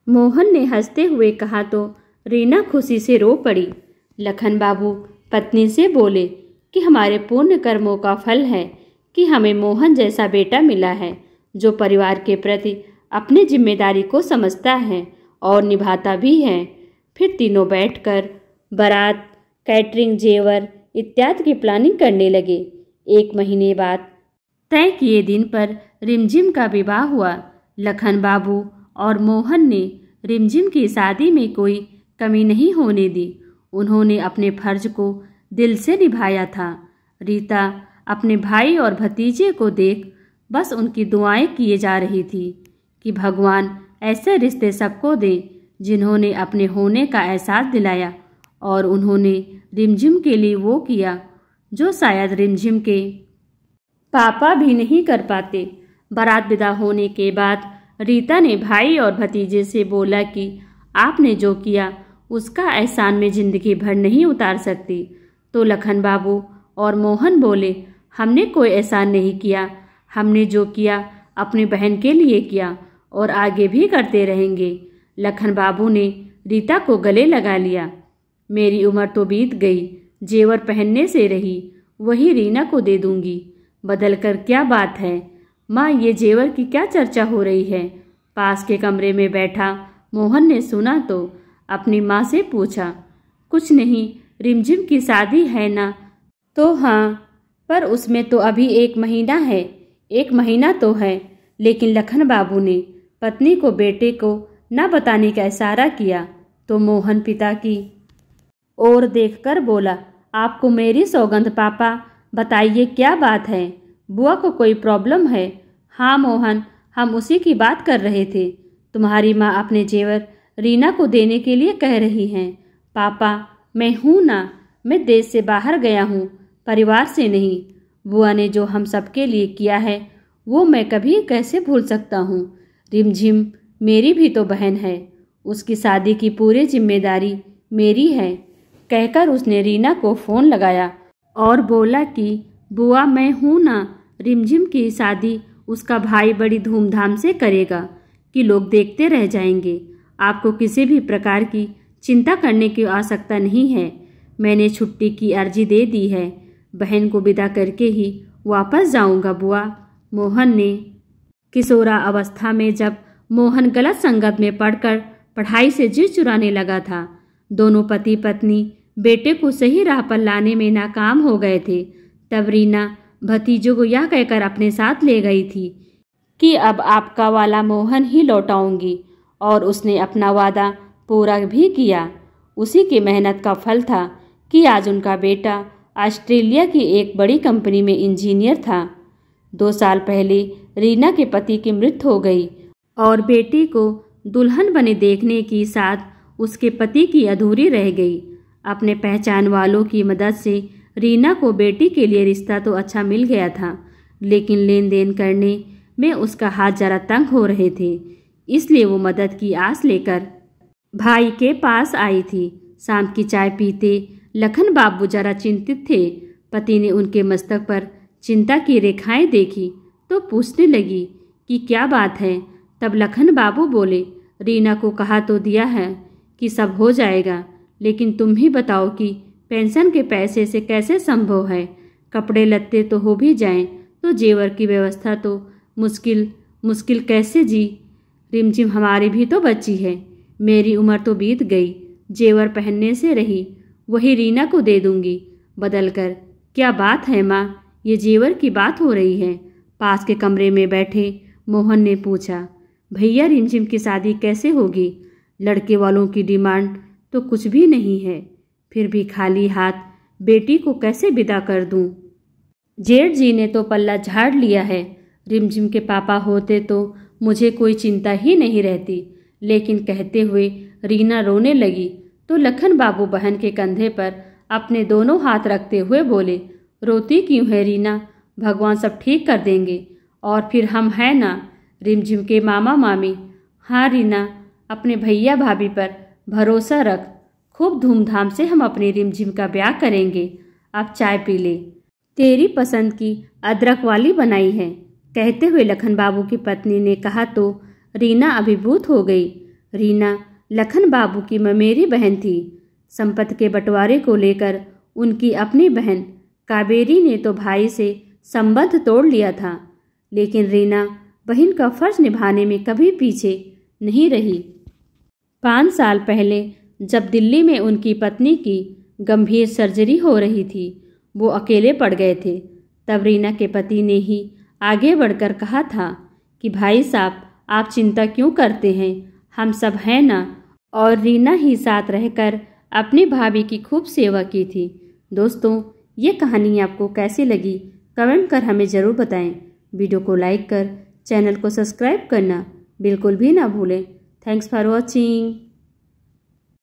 मोहन ने हंसते हुए कहा तो रीना खुशी से रो पड़ी। लखन बाबू पत्नी से बोले कि हमारे पुण्य कर्मों का फल है कि हमें मोहन जैसा बेटा मिला है, जो परिवार के प्रति अपनी जिम्मेदारी को समझता है और निभाता भी है। फिर तीनों बैठकर बारात, कैटरिंग, जेवर इत्यादि की प्लानिंग करने लगे। 1 महीने बाद तय किए दिन पर रिमझिम का विवाह हुआ। लखन बाबू और मोहन ने रिमझिम की शादी में कोई कमी नहीं होने दी। उन्होंने अपने फर्ज को दिल से निभाया था। रीता अपने भाई और भतीजे को देख बस उनकी दुआएं किए जा रही थी कि भगवान ऐसे रिश्ते सबको दे जिन्होंने अपने होने का एहसास दिलाया, और उन्होंने रिमझिम के लिए वो किया जो शायद रिमझिम के पापा भी नहीं कर पाते। बारात विदा होने के बाद रीता ने भाई और भतीजे से बोला कि आपने जो किया उसका एहसान मैं जिंदगी भर नहीं उतार सकती। तो लखन बाबू और मोहन बोले, हमने कोई एहसान नहीं किया, हमने जो किया अपनी बहन के लिए किया और आगे भी करते रहेंगे। लखन बाबू ने रीता को गले लगा लिया। मेरी उम्र तो बीत गई, जेवर पहनने से रही, वही रीना को दे दूंगी। बदल कर क्या बात है माँ, ये जेवर की क्या चर्चा हो रही है? पास के कमरे में बैठा मोहन ने सुना तो अपनी माँ से पूछा, कुछ नहीं, रिमझिम की शादी है ना? तो हाँ, पर उसमें तो अभी 1 महीना है। 1 महीना तो है, लेकिन लखन बाबू ने पत्नी को बेटे को न बताने का इशारा किया तो मोहन पिता की ओर देखकर बोला, आपको मेरी सौगंध पापा, बताइए क्या बात है? बुआ को कोई प्रॉब्लम है? हाँ मोहन, हम उसी की बात कर रहे थे। तुम्हारी माँ अपने जेवर रीना को देने के लिए कह रही हैं। पापा, मैं हूँ ना, मैं देश से बाहर गया हूँ, परिवार से नहीं। बुआ ने जो हम सबके लिए किया है वो मैं कभी कैसे भूल सकता हूँ। रिमझिम मेरी भी तो बहन है, उसकी शादी की पूरी जिम्मेदारी मेरी है। कहकर उसने रीना को फ़ोन लगाया और बोला कि बुआ, मैं हूँ ना, रिमझिम की शादी उसका भाई बड़ी धूमधाम से करेगा कि लोग देखते रह जाएंगे। आपको किसी भी प्रकार की चिंता करने की आवश्यकता नहीं है। मैंने छुट्टी की अर्जी दे दी है। बहन को विदा करके ही वापस जाऊंगा बुआ। मोहन ने किशोरा अवस्था में जब मोहन गलत संगत में पढ़कर पढ़ाई से जी चुराने लगा था, दोनों पति पत्नी बेटे को सही राह पर लाने में नाकाम हो गए थे, तब रीना भतीजों को यह कहकर अपने साथ ले गई थी कि अब आपका वाला मोहन ही लौटाऊंगी, और उसने अपना वादा पूरा भी किया। उसी की मेहनत का फल था कि आज उनका बेटा ऑस्ट्रेलिया की एक बड़ी कंपनी में इंजीनियर था। 2 साल पहले रीना के पति की मृत्यु हो गई और बेटी को दुल्हन बने देखने की साथ उसके पति की अधूरी रह गई। अपने पहचान वालों की मदद से रीना को बेटी के लिए रिश्ता तो अच्छा मिल गया था, लेकिन लेन देन करने में उसका हाथ जरा तंग हो रहे थे। इसलिए वो मदद की आस लेकर भाई के पास आई थी। शाम की चाय पीते लखन बाबू जरा चिंतित थे। पति ने उनके मस्तक पर चिंता की रेखाएं देखी तो पूछने लगी कि क्या बात है। तब लखन बाबू बोले, रीना को कहा तो दिया है कि सब हो जाएगा, लेकिन तुम ही बताओ कि पेंशन के पैसे से कैसे संभव है? कपड़े लत्ते तो हो भी जाएं, तो जेवर की व्यवस्था तो मुश्किल कैसे जी? रिमझिम हमारी भी तो बच्ची है। मेरी उम्र तो बीत गई, जेवर पहनने से रही, वही रीना को दे दूंगी बदल कर। क्या बात है माँ, ये जेवर की बात हो रही है? पास के कमरे में बैठे मोहन ने पूछा। भैया, रिमझिम की शादी कैसे होगी? लड़के वालों की डिमांड तो कुछ भी नहीं है, फिर भी खाली हाथ बेटी को कैसे विदा कर दूं? जेठ जी ने तो पल्ला झाड़ लिया है। रिमझिम के पापा होते तो मुझे कोई चिंता ही नहीं रहती। लेकिन कहते हुए रीना रोने लगी तो लखन बाबू बहन के कंधे पर अपने दोनों हाथ रखते हुए बोले, रोती क्यों है रीना? भगवान सब ठीक कर देंगे। और फिर हम हैं ना, रिमझिम के मामा मामी। हाँ रीना, अपने भैया भाभी पर भरोसा रख। खूब धूमधाम से हम अपनी रिमझिम का ब्याह करेंगे। अब चाय पी ले, तेरी पसंद की अदरक वाली बनाई है। कहते हुए लखन बाबू की पत्नी ने कहा तो रीना अभिभूत हो गई। रीना लखन बाबू की ममेरी बहन थी। संपत्ति के बंटवारे को लेकर उनकी अपनी बहन कावेरी ने तो भाई से संबंध तोड़ लिया था, लेकिन रीना बहन का फर्ज निभाने में कभी पीछे नहीं रही। 5 साल पहले जब दिल्ली में उनकी पत्नी की गंभीर सर्जरी हो रही थी, वो अकेले पड़ गए थे। तब रीना के पति ने ही आगे बढ़कर कहा था कि भाई साहब, आप चिंता क्यों करते हैं, हम सब हैं ना। और रीना ही साथ रहकर अपनी भाभी की खूब सेवा की थी। दोस्तों, ये कहानी आपको कैसी लगी कमेंट कर हमें ज़रूर बताएं। वीडियो को लाइक कर चैनल को सब्सक्राइब करना बिल्कुल भी ना भूलें। Thanks for watching.